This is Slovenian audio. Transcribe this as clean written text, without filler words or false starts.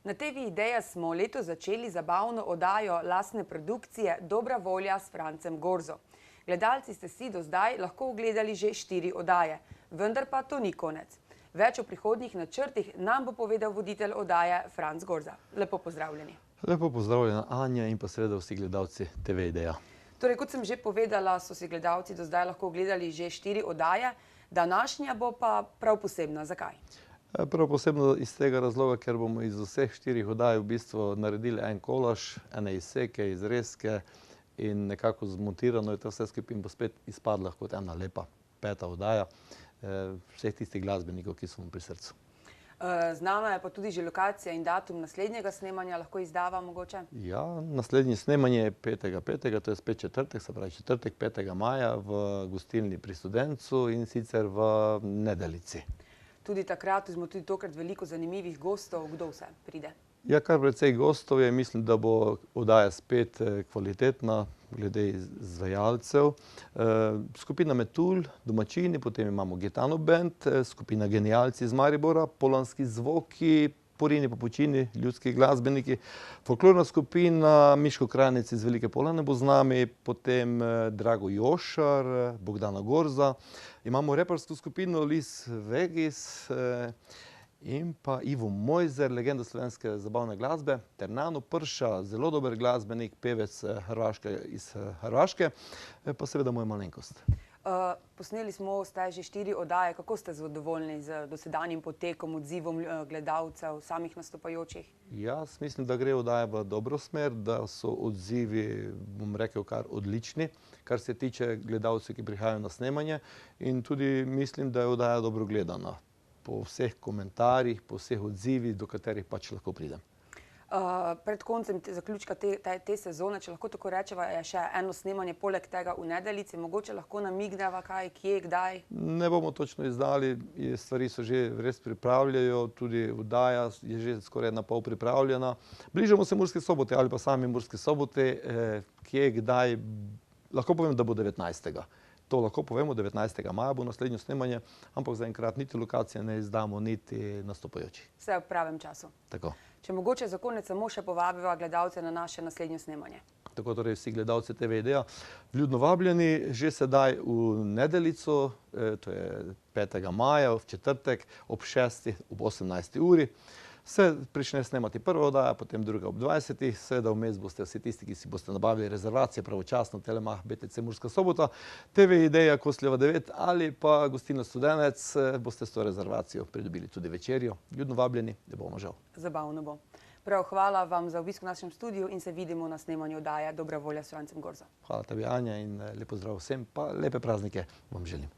Na TV Ideja smo letos začeli zabavno oddajo lastne produkcije Dobra volja s Francem Gorzo. Gledalci ste si do zdaj lahko ogledali že 4 oddaje, vendar pa to ni konec. Več o prihodnjih načrtih nam bo povedal voditelj oddaje Franc Gorza. Lepo pozdravljeni. Lepo pozdravljena Anja in pa seveda vsi gledalci TV Ideja. Torej, kot sem že povedala, so si gledalci do zdaj lahko ogledali že 4 oddaje. Današnja bo pa prav posebna. Zakaj? Prav posebno iz tega razloga, ker bomo iz vseh 4 oddaj v bistvu naredili en kolaž, ene izseke, izrezke in nekako zmontirano je to vse skupaj in bo spet izpadla kot ena lepa 5. oddaja vseh tistih glasbenikov, ki so mu pri srcu. Znana je pa tudi že lokacija in datum naslednjega snemanja, lahko izdava mogoče? Ja, naslednje snemanje je 5.5., to je spet četrtek, se pravi četrtek 5. maja v gostilni pri Studencu in sicer v Nedelici. Tudi takrat smo tudi tokrat veliko zanimivih gostov. Kdo vse pride? Ja, kar precej gostov je, mislim, da bo oddaja spet kvalitetna glede izvajalcev. Skupina Metul, domačini, potem imamo Gitano band, skupina Genialci iz Maribora, Polanski zvoki, Porini Popučini, ljudski glasbeniki, folklorna skupina Miško Kranjec iz Velike Polane bo z nami, potem Drago Jošar, Bogdana Gorza, imamo repersko skupino Lis Vegis in pa Ivo Mojzer, legenda slovenske zabavne glasbe, ter Nano Prša, zelo dober glasbenik, pevec iz Hrvaške, pa seveda moja malenkost. Posneli smo zdaj že 4 oddaje. Kako ste zadovoljni z dosedanjim potekom, odzivom gledalcev, samih nastopajočih? Jaz mislim, da gre oddaja v dobro smer, da so odzivi, bom rekel, kar odlični, kar se tiče gledalcev, ki prihajajo na snemanje, in tudi mislim, da je oddaja dobro gledana. Po vseh komentarjih, po vseh odzivih, do katerih pač lahko pridem. Pred koncem zaključka te sezone, če lahko tako rečeva, je še eno snemanje poleg tega v Nedelici. Mogoče lahko namigneva kaj, kje, kdaj? Ne bomo točno izdali, stvari so že res pripravljajo, tudi oddaja je že skoraj na pol pripravljena. Bližamo se Murski Soboti ali pa sami Murski Soboti, kje, kdaj, lahko povem, da bo 19. To lahko povemo, 19. maja bo naslednje snemanje, ampak zaenkrat niti lokacije ne izdamo, niti nastopajoči. Vse v pravem času. Tako. Če mogoče za konec samo še povabiva gledalce na naše naslednje snemanje. Tako, torej vsi gledalci TV Ideja vljudno vabljeni že sedaj v Nedelico, to je 5. maja, v četrtek ob 6. ob 18. uri. Se prične snemati prva oddaja, potem druga ob 20. Seveda vmes boste vsi tisti, ki si boste nabavili rezervacije pravočasno, Telemach, BTC Murska Sobota, TV Ideja Kostljeva 9 ali pa gostilna Studenec, boste s to rezervacijo pridobili tudi večerjo. Vljudno vabljeni, ne bomo žal. Zabavno bo. Prav, hvala vam za obisk v našem studiu in se vidimo na snemanju oddaje Dobra volja s Francem Gorzo. Hvala tebi, Anja, in lep pozdrav vsem, pa lepe praznike vam želim.